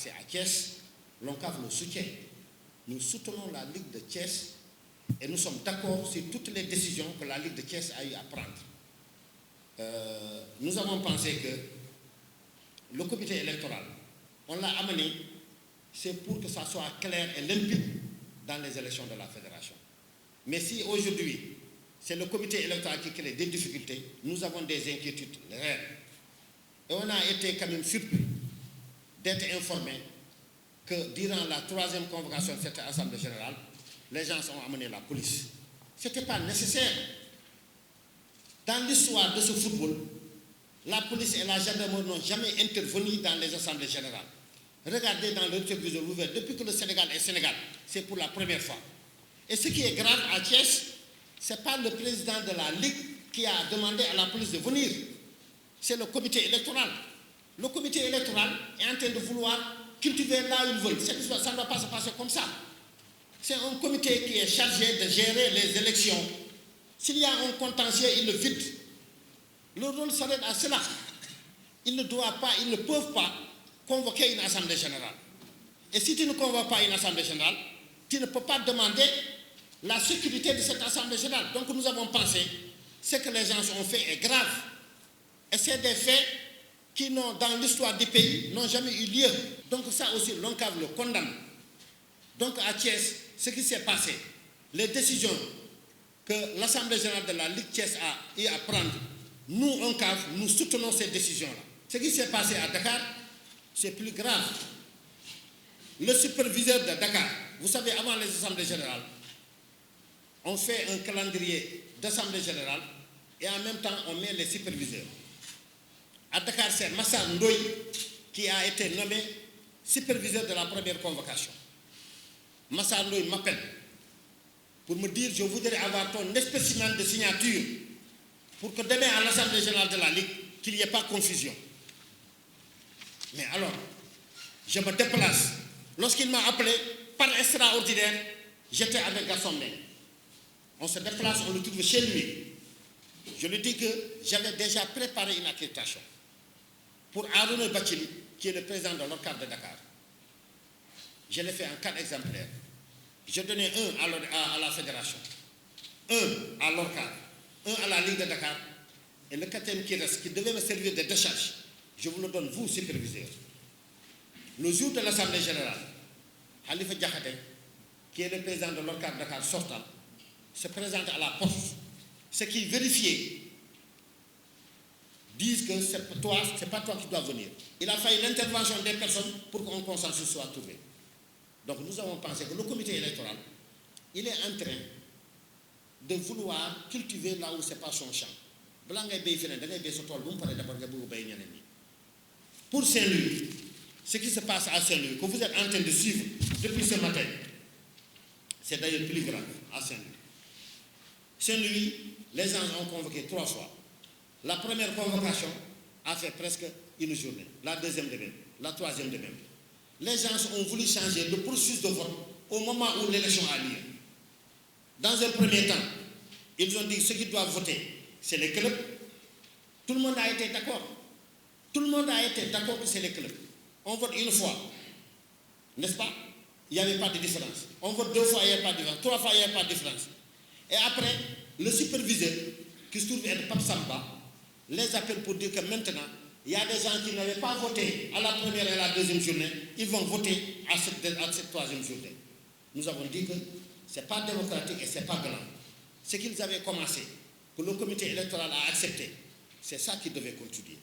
passé à Thiès, l'ONCAV nous soutient. Nous soutenons la Ligue de Thiès et nous sommes d'accord sur toutes les décisions que la Ligue de Thiès a eu à prendre. Nous avons pensé que le comité électoral, on l'a amené, c'est pour que ça soit clair et limpide dans les élections de la fédération. Mais si aujourd'hui, c'est le comité électoral qui crée des difficultés, nous avons des inquiétudes réelles. Et on a été quand même surpris d'être informés que durant la 3e convocation de cette Assemblée générale, les gens ont amené la police. Ce n'était pas nécessaire. Dans l'histoire de ce football, la police et la gendarmerie n'ont jamais intervenu dans les assemblées générales. Regardez dans le téléviseur ouvert, depuis que le Sénégal est Sénégal, c'est pour la première fois. Et ce qui est grave à Thiès, ce n'est pas le président de la Ligue qui a demandé à la police de venir. C'est le comité électoral. Le comité électoral est en train de vouloir cultiver là où ils veulent. Ça ne va pas se passer comme ça. C'est un comité qui est chargé de gérer les élections. S'il y a un contentieux, ils le vident. Le rôle s'arrête à cela. Ils ne peuvent pas convoquer une assemblée générale. Et si tu ne convoques pas une assemblée générale, tu ne peux pas demander la sécurité de cette assemblée générale. Donc nous avons pensé, ce que les gens ont fait est grave. Et c'est des faits qui, dans l'histoire du pays, n'ont jamais eu lieu. Donc ça aussi, l'ONCAV le condamne. Donc à Thiès, ce qui s'est passé, les décisions que l'Assemblée générale de la Ligue Thiès a eu à prendre, nous, ONCAV, nous soutenons ces décisions-là. Ce qui s'est passé à Dakar, c'est plus grave. Le superviseur de Dakar, vous savez, avant les assemblées générales, on fait un calendrier d'assemblée générale et en même temps, on met les superviseurs. À Dakar, c'est Massar Ndoye qui a été nommé superviseur de la première convocation. Massar Ndoye m'appelle pour me dire, je voudrais avoir ton spécimen de signature pour que demain à l'Assemblée générale de la Ligue, qu'il n'y ait pas confusion. Mais alors, je me déplace. Lorsqu'il m'a appelé, par extraordinaire, j'étais avec Gasson-Meng. On se déplace, on le trouve chez lui. Je lui dis que j'avais déjà préparé une accréditation pour Arouna Bachili, qui est le président de l'ORCAV de Dakar. Je l'ai fait en 4 exemplaires. J'ai donné un à la fédération, un à l'ORCAV, un à la Ligue de Dakar, et le 4e qui reste, qui devait me servir de décharge, je vous le donne, vous, superviseur. Le jour de l'Assemblée générale, Khalifa Diakhaté, qui est le président de l'ORCAV de Dakar sortant, se présente à la poste. Ceux qui vérifiaient disent que ce n'est pas toi qui dois venir. Il a fallu l'intervention des personnes pour qu'un consensus soit trouvé. Donc nous avons pensé que le comité électoral, il est en train de vouloir cultiver là où ce n'est pas son champ. Pour Saint-Louis, ce qui se passe à Saint-Louis, que vous êtes en train de suivre depuis ce matin, c'est d'ailleurs plus grave à Saint-Louis. Saint-Louis, les gens ont convoqué 3 fois. La première convocation a fait presque une journée, la deuxième de même, la troisième de même. Les gens ont voulu changer le processus de vote au moment où l'élection a lieu. Dans un premier temps, ils ont dit que ceux qui doivent voter, c'est les clubs. Tout le monde a été d'accord. Tout le monde a été d'accord que c'est les clubs. On vote une fois, n'est-ce pas? Il n'y avait pas de différence. On vote 2 fois, il n'y avait pas de différence. 3 fois, il n'y avait pas de différence. Et après, le superviseur, qui se trouve être Pape Samba, les appelle pour dire que maintenant, il y a des gens qui n'avaient pas voté à la première et à la deuxième journée, ils vont voter à cette troisième journée. Nous avons dit que ce n'est pas démocratique et ce n'est pas grand. Ce qu'ils avaient commencé, que le comité électoral a accepté, c'est ça qui devait continuer.